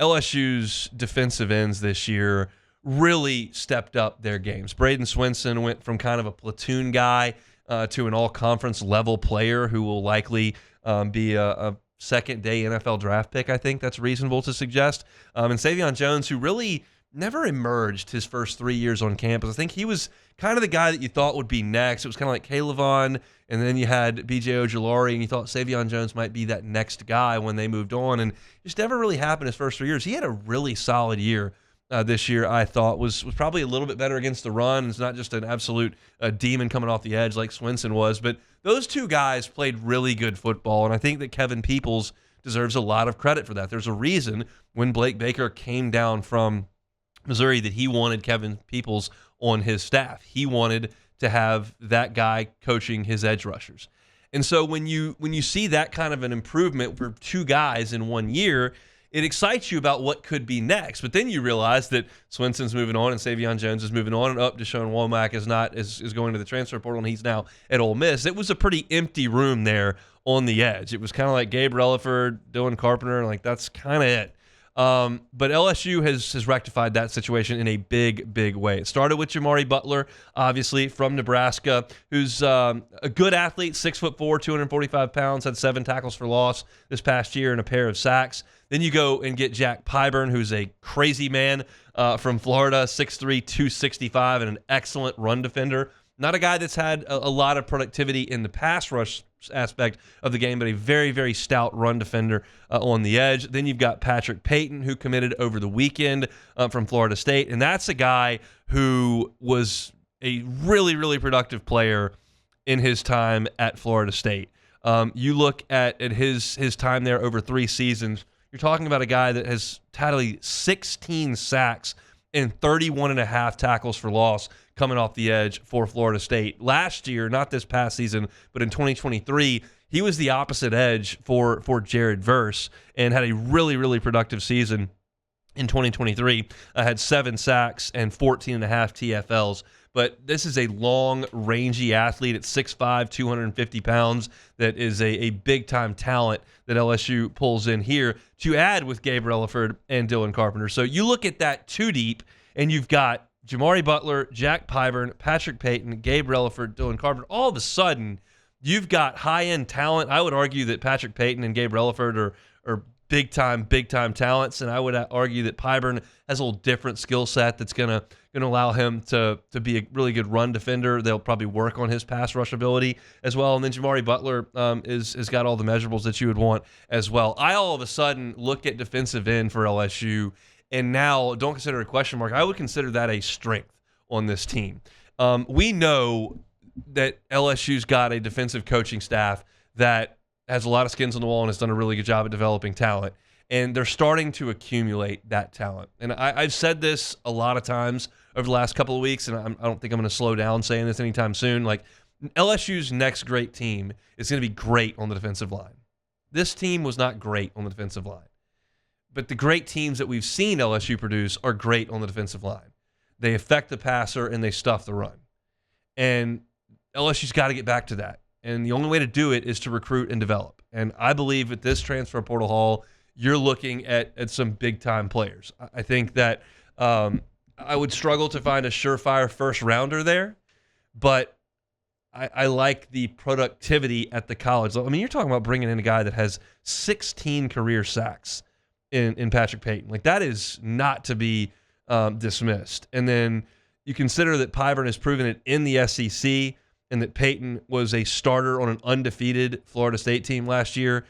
LSU's defensive ends this year really stepped up their games. Braden Swinson went from kind of a platoon guy to an all-conference level player who will likely be a second-day NFL draft pick. I think that's reasonable to suggest. And Savion Jones, who really never emerged his first 3 years on campus. I think he was kind of the guy that you thought would be next. It was kind of like Calevon, and then you had B.J. Ojulari, and you thought Savion Jones might be that next guy when they moved on. And it just never really happened his first 3 years. He had a really solid year. This year, I thought, was probably a little bit better against the run. It's not just an absolute demon coming off the edge like Swinson was, but those two guys played really good football, and I think that Kevin Peoples deserves a lot of credit for that. There's a reason when Blake Baker came down from Missouri that he wanted Kevin Peoples on his staff. He wanted to have that guy coaching his edge rushers. And so when you see that kind of an improvement for two guys in 1 year, it excites you about what could be next. But then you realize that Swinson's moving on and Savion Jones is moving on, and Deshaun Womack is going to the transfer portal, and he's now at Ole Miss. It was a pretty empty room there on the edge. It was kind of like Gabe Relaford, Dylan Carpenter, like that's kind of it. But LSU has rectified that situation in a big, big way. It started with Jamari Butler, obviously, from Nebraska, who's a good athlete, 6'4", 245 pounds, had 7 tackles for loss this past year and a pair of sacks. Then you go and get Jack Pyburn, who's a crazy man from Florida, 6'3", 265, and an excellent run defender. Not a guy that's had a lot of productivity in the pass rush aspect of the game, but a very, very stout run defender on the edge. Then you've got Patrick Payton, who committed over the weekend from Florida State, and that's a guy who was a really, really productive player in his time at Florida State. You look at his time there over 3 seasons, you're talking about a guy that has tallied 16 sacks and 31.5 tackles for loss coming off the edge for Florida State. Last year, not this past season, but in 2023, he was the opposite edge for Jared Verse and had a really, really productive season in 2023. Had 7 sacks and 14.5 TFLs. But this is a long, rangy athlete at 6'5", 250 pounds that is a big-time talent that LSU pulls in here to add with Gabe Relaford and Dylan Carpenter. So you look at that 2 deep, and you've got Jamari Butler, Jack Pyburn, Patrick Payton, Gabe Relaford, Dylan Carpenter. All of a sudden, you've got high-end talent. I would argue that Patrick Payton and Gabe Relaford are big-time talents, and I would argue that Pyburn has a little different skill set that's going to allow him to be a really good run defender. They'll probably work on his pass rush ability as well. And then Jamari Butler has got all the measurables that you would want as well. I all of a sudden look at defensive end for LSU, and now don't consider it a question mark. I would consider that a strength on this team. We know that LSU's got a defensive coaching staff that has a lot of skins on the wall and has done a really good job at developing talent. And they're starting to accumulate that talent. And I've said this a lot of times over the last couple of weeks, and I don't think I'm going to slow down saying this anytime soon. Like, LSU's next great team is going to be great on the defensive line. This team was not great on the defensive line. But the great teams that we've seen LSU produce are great on the defensive line. They affect the passer, and they stuff the run. And LSU's got to get back to that. And the only way to do it is to recruit and develop. And I believe at this transfer portal haul, you're looking at some big-time players. I think that I would struggle to find a surefire first-rounder there, but I like the productivity at the college level. I mean, you're talking about bringing in a guy that has 16 career sacks in Patrick Payton. Like, that is not to be dismissed. And then you consider that Pyburn has proven it in the SEC, and that Payton was a starter on an undefeated Florida State team last year.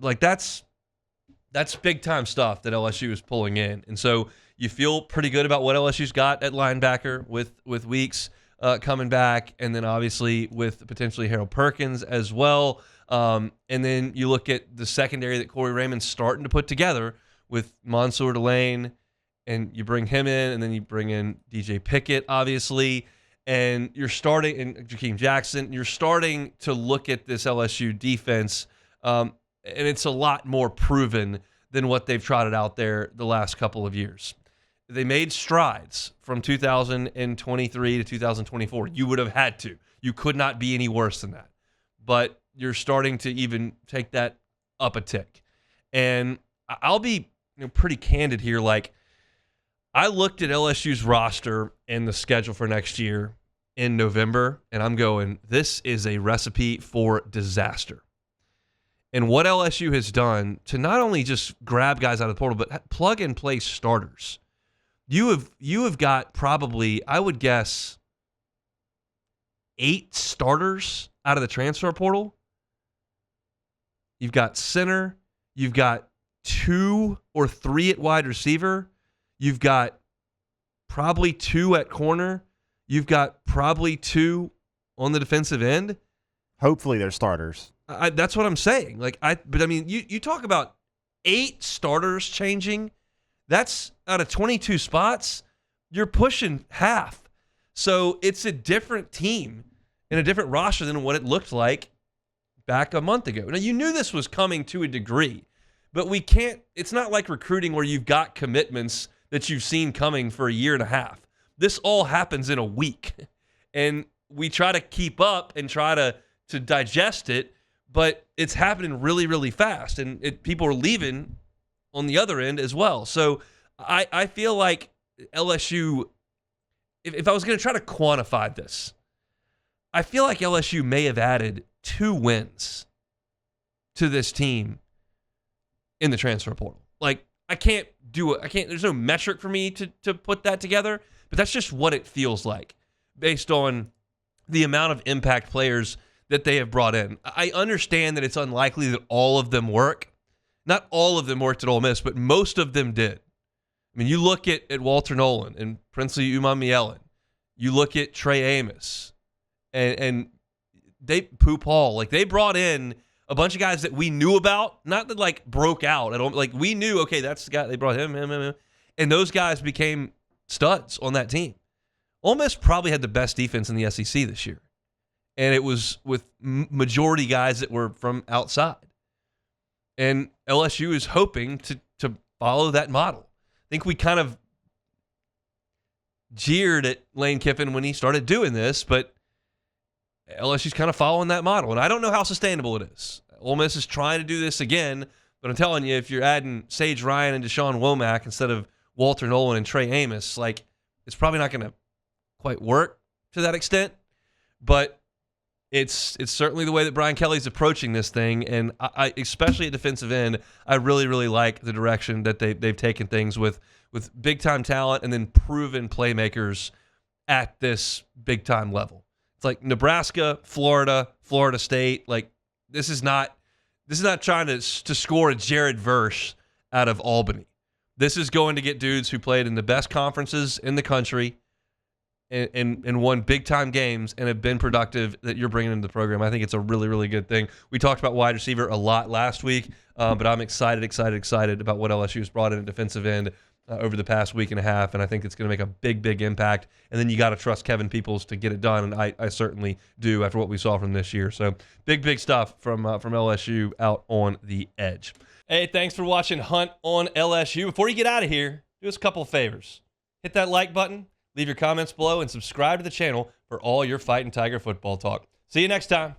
Like, that's big-time stuff that LSU is pulling in. And so you feel pretty good about what LSU's got at linebacker with Weeks coming back, and then obviously with potentially Harold Perkins as well. And then you look at the secondary that Corey Raymond's starting to put together with Mansour Delane, and you bring him in, and then you bring in DJ Pickett, obviously, and you're starting, and Jakeem Jackson, you're starting to look at this LSU defense, and it's a lot more proven than what they've trotted out there the last couple of years. They made strides from 2023 to 2024. You would have had to. You could not be any worse than that. But you're starting to even take that up a tick. And I'll be pretty candid here. Like, I looked at LSU's roster and the schedule for next year in November, and I'm going, this is a recipe for disaster. And what LSU has done to not only just grab guys out of the portal, but plug and play starters. You have got probably, I would guess, 8 starters out of the transfer portal. You've got center. You've got 2 or 3 at wide receiver. You've got probably 2 at corner. You've got probably 2 on the defensive end. Hopefully they're starters. That's what I'm saying. But I mean, you talk about 8 starters changing. That's out of 22 spots. You're pushing half. So it's a different team and a different roster than what it looked like back a month ago. Now, you knew this was coming to a degree, but we can't. It's not like recruiting where you've got commitments that you've seen coming for a year and a half. This all happens in a week, and we try to keep up and try to digest it, but it's happening really, really fast, and people are leaving on the other end as well. So I feel like LSU, if I was going to try to quantify this, I feel like LSU may have added 2 wins to this team in the transfer portal. Like, there's no metric for me to put that together, but that's just what it feels like based on the amount of impact players that they have brought in. I understand that it's unlikely that all of them work. Not all of them worked at Ole Miss, but most of them did. I mean, you look at Walter Nolan and Princely Umamielen. You look at Trey Amos and Poop Hall. Like, they brought in a bunch of guys that we knew about, not that like broke out. Like, we knew, okay, that's the guy. They brought him. And those guys became studs on that team. Ole Miss probably had the best defense in the SEC this year. And it was with majority guys that were from outside. And LSU is hoping to follow that model. I think we kind of jeered at Lane Kiffin when he started doing this, but LSU's kind of following that model. And I don't know how sustainable it is. Ole Miss is trying to do this again, but I'm telling you, if you're adding Sage Ryan and Deshaun Womack instead of Walter Nolan and Trey Amos, like, it's probably not going to quite work to that extent. But it's certainly the way that Brian Kelly's approaching this thing, and I especially at defensive end, I really, really like the direction that they've taken things with big-time talent and then proven playmakers at this big-time level. It's like Nebraska, Florida State. Like, this is not trying to score a Jared Verse out of Albany. This is going to get dudes who played in the best conferences in the country and won big-time games and have been productive that you're bringing into the program. I think it's a really, really good thing. We talked about wide receiver a lot last week, but I'm excited about what LSU has brought in at defensive end over the past week and a half, and I think it's going to make a big, big impact. And then you got to trust Kevin Peoples to get it done, and I certainly do after what we saw from this year. So big, big stuff from LSU out on the edge. Hey, thanks for watching Hunt on LSU. Before you get out of here, do us a couple of favors. Hit that like button. Leave your comments below and subscribe to the channel for all your Fighting Tiger football talk. See you next time.